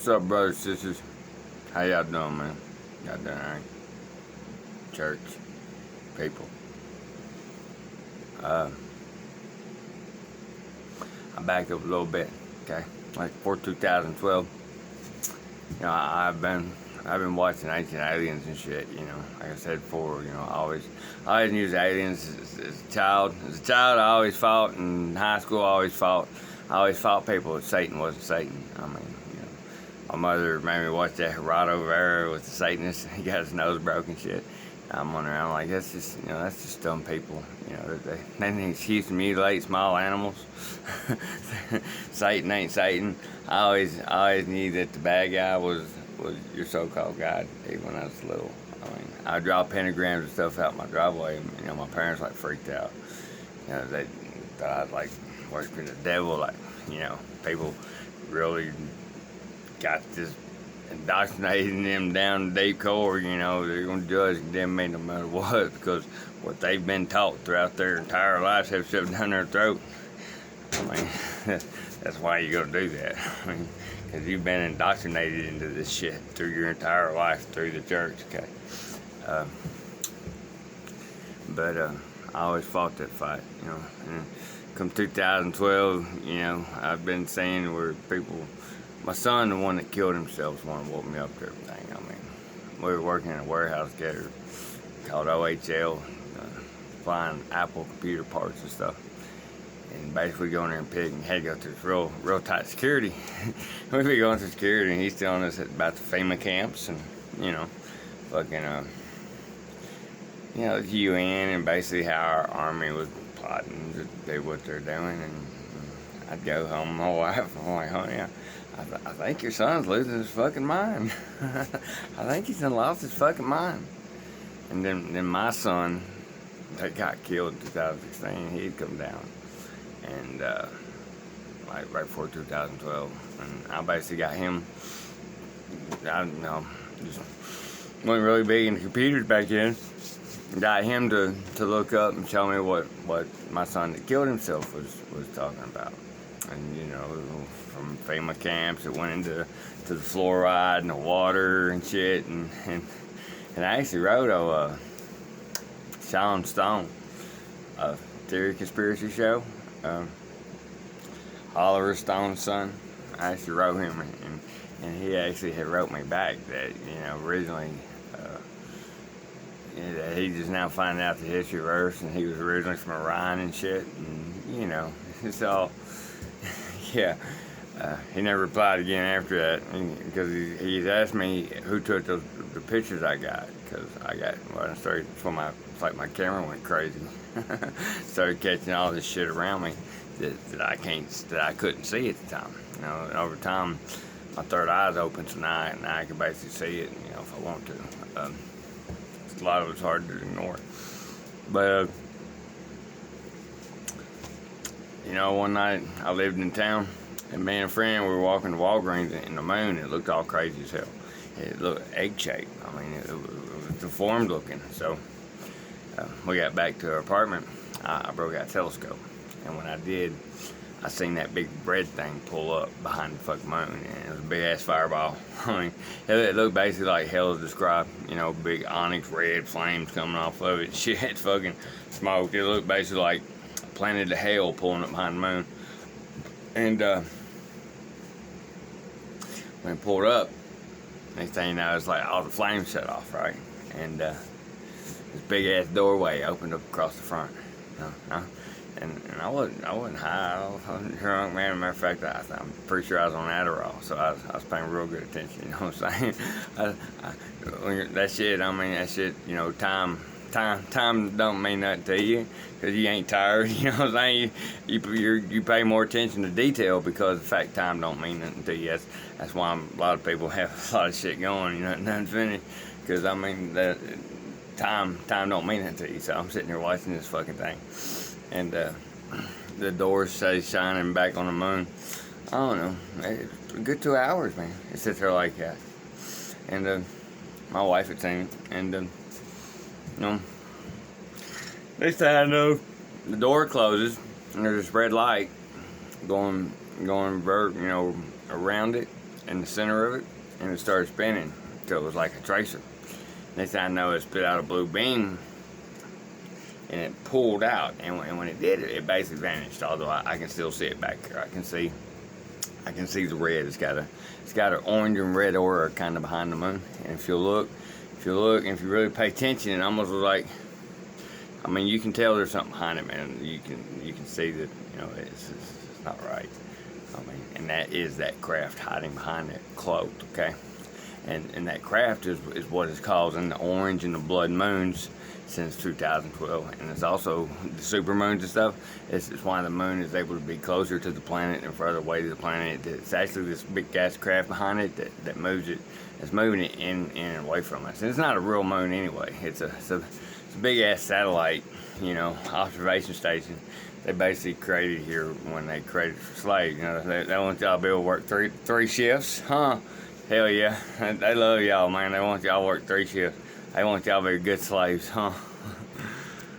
What's up, brothers, sisters? How y'all doing, man? Y'all doing alright? Church, people. I'm back up a little bit, okay? Like for 2012. You know, I've been watching Ancient Aliens and shit. You know, like I said before. You know, I always knew aliens as a child. As a child, I always fought. In high school, I always fought people that Satan wasn't Satan. I mean. My mother made me watch that rod over there with the Satanist. He got his nose broken, shit. I'm wondering, I'm like, that's just dumb people. You know, they need an excuse to mutilate small animals. Satan ain't Satan. I always knew that the bad guy was your so-called God, even when I was little. I mean, I draw pentagrams and stuff out my driveway. And, you know, my parents like freaked out. You know, they thought I was like worshiping the devil. Like, you know, people really got this indoctrinating them down to deep core. You know, they're gonna judge and condemn me no matter what, because what they've been taught throughout their entire lives have shoved down their throat. I mean, that's why you gotta do that. I mean, because you've been indoctrinated into this shit through your entire life through the church. Okay, but I always fought that fight. You know, and come 2012, you know, I've been seeing where people. My son, the one that killed himself, is the one that woke me up to everything. I mean, we were working in a warehouse together called OHL, flying Apple computer parts and stuff. And basically going there and pick and had to go through this real tight security. We'd be going through security and he's telling us about the FEMA camps and, you know, fucking, you know, the UN and basically how our army was plotting to do what they're doing. And I'd go home with my wife. I'm like, honey, I think your son's losing his fucking mind. I think he's lost his fucking mind. And then my son that got killed in 2016, he'd come down. And like right before 2012. And I basically got him, I don't know, just wasn't really big into computers back then. Got him to look up and show me what my son that killed himself was talking about. And you know, from FEMA camps, it went into the fluoride and the water and shit. And I actually wrote a Sean Stone, a theory conspiracy show. Oliver Stone's son. I actually wrote him, and he actually had wrote me back that, you know, originally he just now finding out the history of Earth, and he was originally from Orion and shit. And you know, it's all. Yeah, he never replied again after that, because he's asked me who took the pictures I got, because I got, well, I started, it's like my camera went crazy. Started catching all this shit around me that I couldn't see at the time. You know, and over time, my third eye's open, so now I can basically see it, you know, if I want to. A lot of it's hard to ignore. But you know, one night I lived in town, and me and a friend, we were walking to Walgreens in the moon. It looked all crazy as hell. It looked egg-shaped. I mean, it was deformed looking. So we got back to our apartment. I broke out a telescope, and when I did, I seen that big red thing pull up behind the fucking moon, and it was a big-ass fireball. I mean, it looked basically like hell is described. You know, big onyx red flames coming off of it. Shit, fucking smoke. It looked basically like planet of hell pulling up behind the moon. And when it pulled up, next thing you know, it's like all the flames shut off, right? And this big ass doorway opened up across the front. And I wasn't high, I wasn't drunk, man. As a matter of fact, I'm pretty sure I was on Adderall, so I was paying real good attention, you know what I'm saying? That shit, you know, time don't mean nothing to you, because you ain't tired, you know what I'm saying? You pay more attention to detail, because the fact time don't mean nothing to you. That's why a lot of people have a lot of shit going, you know, nothing finished, because I mean, that time don't mean nothing to you. So I'm sitting here watching this fucking thing, and the doors say shining back on the moon. I don't know, a good 2 hours, man. It sits there like that, and my wife had seen it, and you know, next thing I know, the door closes and there's this red light going, you know, around it, in the center of it, and it started spinning. So it was like a tracer. Next thing I know, it spit out a blue beam, and it pulled out. And when it did it, it basically vanished. Although I can still see it back here. I can see the red. It's got an orange and red aura kind of behind the moon. And if you look, and if you really pay attention, it almost looks like, I mean, you can tell there's something behind it, man. You can see that, you know, it's not right. I mean, and that is that craft hiding behind it, cloaked, okay? And that craft is what is causing the orange and the blood moons since 2012. And it's also the super moons and stuff. It's why the moon is able to be closer to the planet and further away to the planet. It's actually this big gas craft behind it that moves it. It's moving it in and away from us. And it's not a real moon anyway. It's a big ass satellite, you know, observation station. They basically created here when they created for slaves. You know, they want y'all to be able to work three shifts, huh? Hell yeah, they love y'all, man. They want y'all to work 3 shifts. They want y'all to be good slaves, huh?